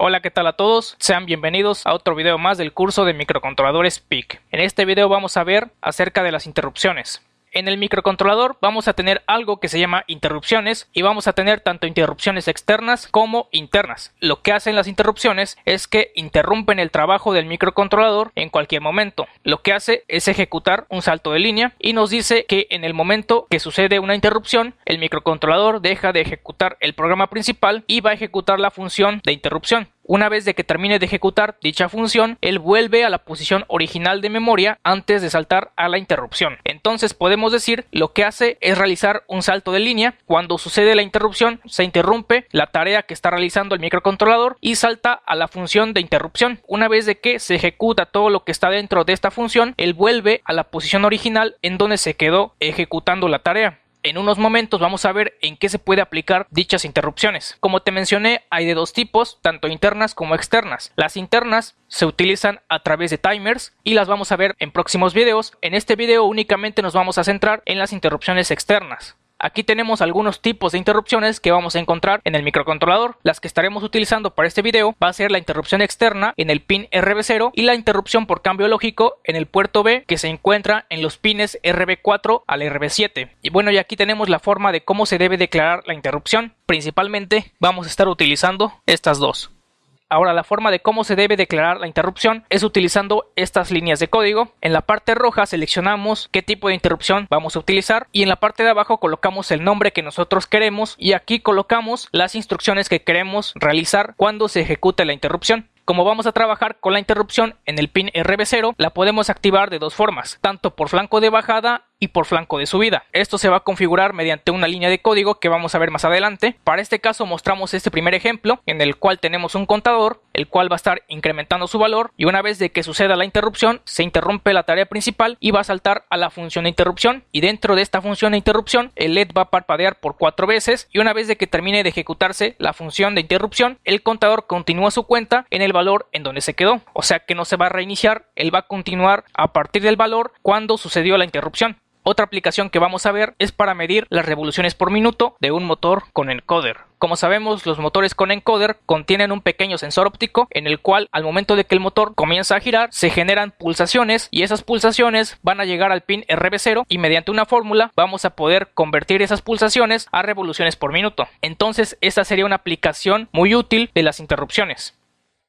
Hola, ¿qué tal a todos? Sean bienvenidos a otro video más del curso de microcontroladores PIC. En este video vamos a ver acerca de las interrupciones. En el microcontrolador vamos a tener algo que se llama interrupciones y vamos a tener tanto interrupciones externas como internas. Lo que hacen las interrupciones es que interrumpen el trabajo del microcontrolador en cualquier momento. Lo que hace es ejecutar un salto de línea y nos dice que en el momento que sucede una interrupción, el microcontrolador deja de ejecutar el programa principal y va a ejecutar la función de interrupción. Una vez de que termine de ejecutar dicha función, él vuelve a la posición original de memoria antes de saltar a la interrupción. Entonces podemos decir lo que hace es realizar un salto de línea. Cuando sucede la interrupción, se interrumpe la tarea que está realizando el microcontrolador y salta a la función de interrupción. Una vez de que se ejecuta todo lo que está dentro de esta función, él vuelve a la posición original en donde se quedó ejecutando la tarea. En unos momentos vamos a ver en qué se puede aplicar dichas interrupciones. Como te mencioné, hay de dos tipos, tanto internas como externas. Las internas se utilizan a través de timers y las vamos a ver en próximos videos. En este video únicamente nos vamos a centrar en las interrupciones externas. Aquí tenemos algunos tipos de interrupciones que vamos a encontrar en el microcontrolador. Las que estaremos utilizando para este video va a ser la interrupción externa en el pin RB0 y la interrupción por cambio lógico en el puerto B que se encuentra en los pines RB4 al RB7. Y bueno, y aquí tenemos la forma de cómo se debe declarar la interrupción. Principalmente vamos a estar utilizando estas dos. Ahora, la forma de cómo se debe declarar la interrupción es utilizando estas líneas de código. En la parte roja seleccionamos qué tipo de interrupción vamos a utilizar y en la parte de abajo colocamos el nombre que nosotros queremos y aquí colocamos las instrucciones que queremos realizar cuando se ejecute la interrupción. Como vamos a trabajar con la interrupción en el pin RB0, la podemos activar de dos formas, tanto por flanco de bajada y por flanco de subida. Esto se va a configurar mediante una línea de código que vamos a ver más adelante. Para este caso mostramos este primer ejemplo en el cual tenemos un contador, el cual va a estar incrementando su valor y una vez de que suceda la interrupción, se interrumpe la tarea principal y va a saltar a la función de interrupción y dentro de esta función de interrupción el LED va a parpadear por 4 veces y una vez de que termine de ejecutarse la función de interrupción, el contador continúa su cuenta en el valor en donde se quedó, o sea que no se va a reiniciar, él va a continuar a partir del valor cuando sucedió la interrupción. Otra aplicación que vamos a ver es para medir las revoluciones por minuto de un motor con encoder. Como sabemos, los motores con encoder contienen un pequeño sensor óptico en el cual al momento de que el motor comienza a girar se generan pulsaciones y esas pulsaciones van a llegar al pin RB0 y mediante una fórmula vamos a poder convertir esas pulsaciones a revoluciones por minuto. Entonces esta sería una aplicación muy útil de las interrupciones.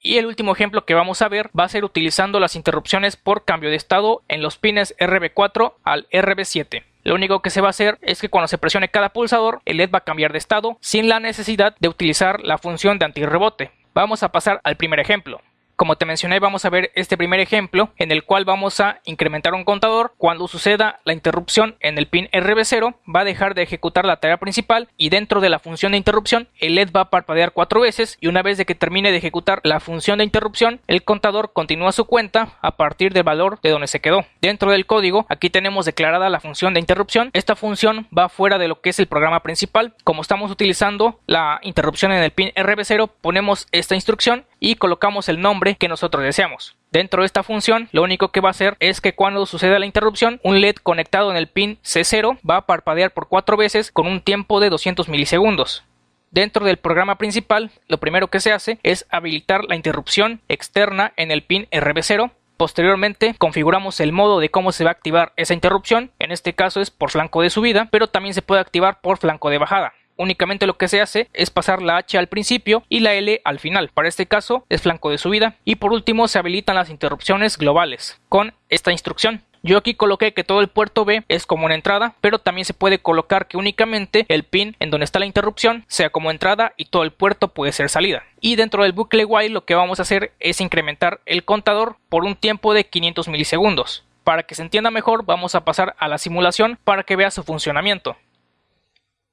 Y el último ejemplo que vamos a ver va a ser utilizando las interrupciones por cambio de estado en los pines RB4 al RB7. Lo único que se va a hacer es que cuando se presione cada pulsador, el LED va a cambiar de estado sin la necesidad de utilizar la función de antirrebote. Vamos a pasar al primer ejemplo. Como te mencioné, vamos a ver este primer ejemplo en el cual vamos a incrementar un contador. Cuando suceda la interrupción en el pin RB0 va a dejar de ejecutar la tarea principal y dentro de la función de interrupción el LED va a parpadear 4 veces y una vez de que termine de ejecutar la función de interrupción el contador continúa su cuenta a partir del valor de donde se quedó. Dentro del código aquí tenemos declarada la función de interrupción. Esta función va fuera de lo que es el programa principal. Como estamos utilizando la interrupción en el pin RB0 ponemos esta instrucción y colocamos el nombre que nosotros deseamos. Dentro de esta función lo único que va a hacer es que cuando suceda la interrupción un LED conectado en el pin C0 va a parpadear por 4 veces con un tiempo de 200 milisegundos. Dentro del programa principal lo primero que se hace es habilitar la interrupción externa en el pin RB0. Posteriormente configuramos el modo de cómo se va a activar esa interrupción, en este caso es por flanco de subida, pero también se puede activar por flanco de bajada. Únicamente lo que se hace es pasar la H al principio y la L al final. Para este caso es flanco de subida. Y por último se habilitan las interrupciones globales con esta instrucción. Yo aquí coloqué que todo el puerto B es como una entrada, pero también se puede colocar que únicamente el pin en donde está la interrupción sea como entrada y todo el puerto puede ser salida. Y dentro del bucle while lo que vamos a hacer es incrementar el contador por un tiempo de 500 milisegundos. Para que se entienda mejor vamos a pasar a la simulación para que vea su funcionamiento.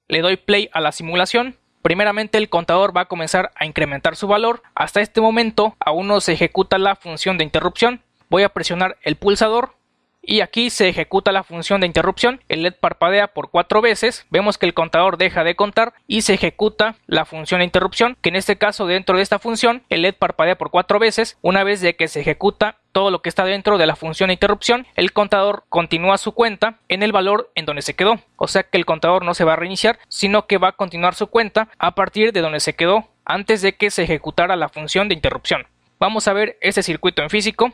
Le doy play a la simulación. Primeramente el contador va a comenzar a incrementar su valor. Hasta este momento aún no se ejecuta la función de interrupción. Voy a presionar el pulsador y aquí se ejecuta la función de interrupción. El LED parpadea por 4 veces. Vemos que el contador deja de contar y se ejecuta la función de interrupción, que en este caso dentro de esta función el LED parpadea por 4 veces. Una vez de que se ejecuta todo lo que está dentro de la función de interrupción, el contador continúa su cuenta en el valor en donde se quedó. O sea que el contador no se va a reiniciar, sino que va a continuar su cuenta a partir de donde se quedó antes de que se ejecutara la función de interrupción. Vamos a ver este circuito en físico.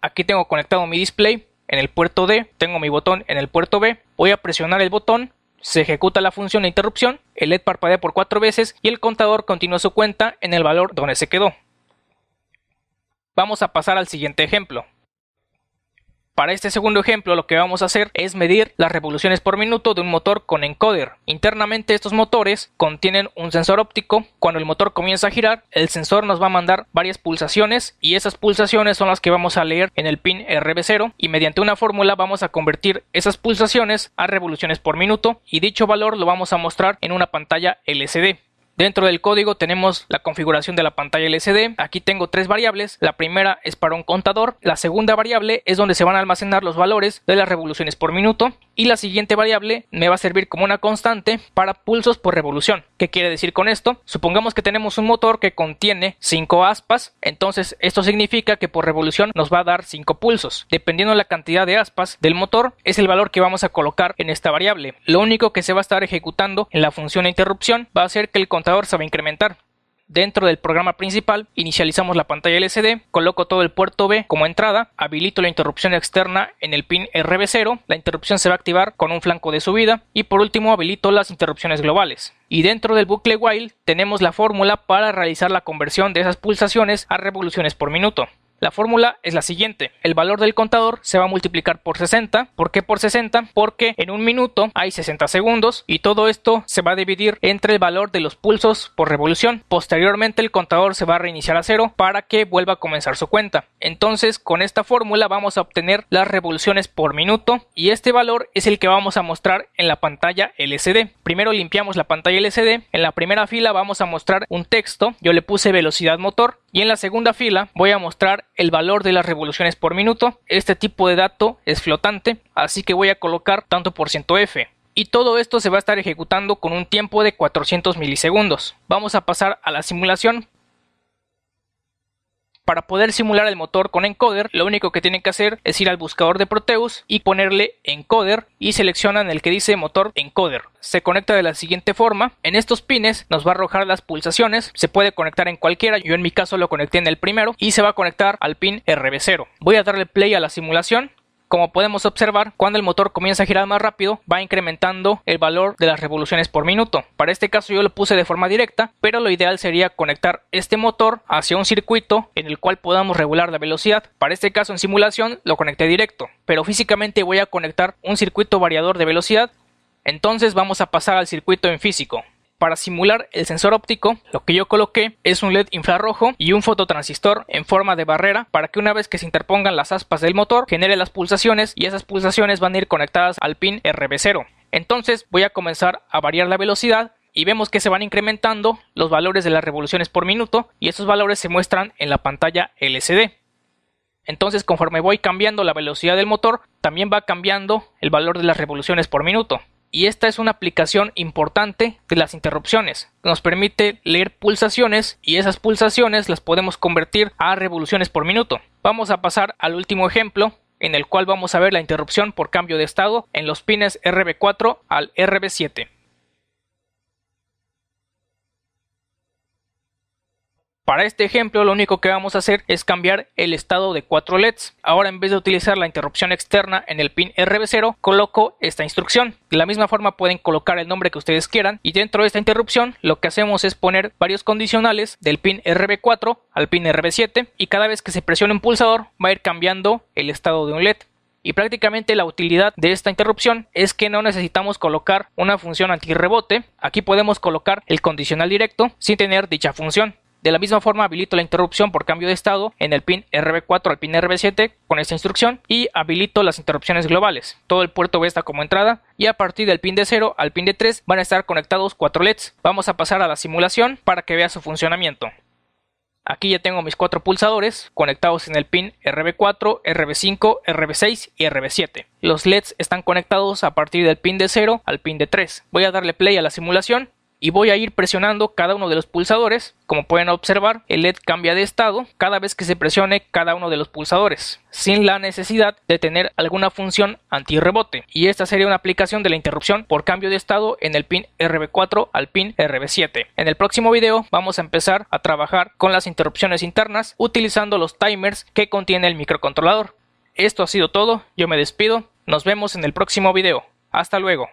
Aquí tengo conectado mi display en el puerto D, tengo mi botón en el puerto B, voy a presionar el botón, se ejecuta la función de interrupción, el LED parpadea por 4 veces y el contador continúa su cuenta en el valor donde se quedó. Vamos a pasar al siguiente ejemplo. Para este segundo ejemplo lo que vamos a hacer es medir las revoluciones por minuto de un motor con encoder. Internamente estos motores contienen un sensor óptico. Cuando el motor comienza a girar, el sensor nos va a mandar varias pulsaciones y esas pulsaciones son las que vamos a leer en el pin RB0 y mediante una fórmula vamos a convertir esas pulsaciones a revoluciones por minuto y dicho valor lo vamos a mostrar en una pantalla LCD. Dentro del código tenemos la configuración de la pantalla LCD. Aquí tengo 3 variables. La primera es para un contador. La segunda variable es donde se van a almacenar los valores de las revoluciones por minuto. Y la siguiente variable me va a servir como una constante para pulsos por revolución. ¿Qué quiere decir con esto? Supongamos que tenemos un motor que contiene 5 aspas. Entonces esto significa que por revolución nos va a dar 5 pulsos. Dependiendo de la cantidad de aspas del motor es el valor que vamos a colocar en esta variable. Lo único que se va a estar ejecutando en la función de interrupción va a ser que el contador se va a incrementar. Dentro del programa principal inicializamos la pantalla LCD, coloco todo el puerto B como entrada, habilito la interrupción externa en el pin RB0, la interrupción se va a activar con un flanco de subida y por último habilito las interrupciones globales. Y dentro del bucle while tenemos la fórmula para realizar la conversión de esas pulsaciones a revoluciones por minuto. La fórmula es la siguiente: el valor del contador se va a multiplicar por 60. ¿Por qué por 60? Porque en un minuto hay 60 segundos y todo esto se va a dividir entre el valor de los pulsos por revolución. Posteriormente el contador se va a reiniciar a 0 para que vuelva a comenzar su cuenta. Entonces con esta fórmula vamos a obtener las revoluciones por minuto y este valor es el que vamos a mostrar en la pantalla LCD. Primero limpiamos la pantalla LCD. En la primera fila vamos a mostrar un texto, yo le puse velocidad motor, y en la segunda fila voy a mostrar el valor de las revoluciones por minuto. Este tipo de dato es flotante, así que voy a colocar tanto por ciento F. Y todo esto se va a estar ejecutando con un tiempo de 400 milisegundos. Vamos a pasar a la simulación. Para poder simular el motor con encoder, lo único que tienen que hacer es ir al buscador de Proteus y ponerle encoder y seleccionan el que dice motor encoder. Se conecta de la siguiente forma. En estos pines nos va a arrojar las pulsaciones. Se puede conectar en cualquiera. Yo en mi caso lo conecté en el primero y se va a conectar al pin RB0. Voy a darle play a la simulación. Como podemos observar, cuando el motor comienza a girar más rápido, va incrementando el valor de las revoluciones por minuto. Para este caso yo lo puse de forma directa, pero lo ideal sería conectar este motor hacia un circuito en el cual podamos regular la velocidad. Para este caso en simulación lo conecté directo, pero físicamente voy a conectar un circuito variador de velocidad. Entonces vamos a pasar al circuito en físico. Para simular el sensor óptico, lo que yo coloqué es un LED infrarrojo y un fototransistor en forma de barrera para que una vez que se interpongan las aspas del motor genere las pulsaciones y esas pulsaciones van a ir conectadas al pin RB0. Entonces voy a comenzar a variar la velocidad y vemos que se van incrementando los valores de las revoluciones por minuto y esos valores se muestran en la pantalla LCD. Entonces conforme voy cambiando la velocidad del motor, también va cambiando el valor de las revoluciones por minuto. Y esta es una aplicación importante de las interrupciones. Nos permite leer pulsaciones y esas pulsaciones las podemos convertir a revoluciones por minuto. Vamos a pasar al último ejemplo en el cual vamos a ver la interrupción por cambio de estado en los pines RB4 al RB7. Para este ejemplo lo único que vamos a hacer es cambiar el estado de 4 LEDs. Ahora en vez de utilizar la interrupción externa en el pin RB0, coloco esta instrucción. De la misma forma pueden colocar el nombre que ustedes quieran y dentro de esta interrupción lo que hacemos es poner varios condicionales del pin RB4 al pin RB7 y cada vez que se presione un pulsador va a ir cambiando el estado de un LED. Y prácticamente la utilidad de esta interrupción es que no necesitamos colocar una función antirrebote. Aquí podemos colocar el condicional directo sin tener dicha función. De la misma forma habilito la interrupción por cambio de estado en el pin RB4 al pin RB7 con esta instrucción y habilito las interrupciones globales. Todo el puerto B está como entrada y a partir del pin D0 al pin D3 van a estar conectados 4 LEDs. Vamos a pasar a la simulación para que vea su funcionamiento. Aquí ya tengo mis 4 pulsadores conectados en el pin RB4, RB5, RB6 y RB7. Los LEDs están conectados a partir del pin D0 al pin D3. Voy a darle play a la simulación. y voy a ir presionando cada uno de los pulsadores. Como pueden observar, el LED cambia de estado cada vez que se presione cada uno de los pulsadores, sin la necesidad de tener alguna función antirrebote. Y esta sería una aplicación de la interrupción por cambio de estado en el pin RB4 al pin RB7. En el próximo video vamos a empezar a trabajar con las interrupciones internas utilizando los timers que contiene el microcontrolador. Esto ha sido todo, yo me despido, nos vemos en el próximo video. Hasta luego.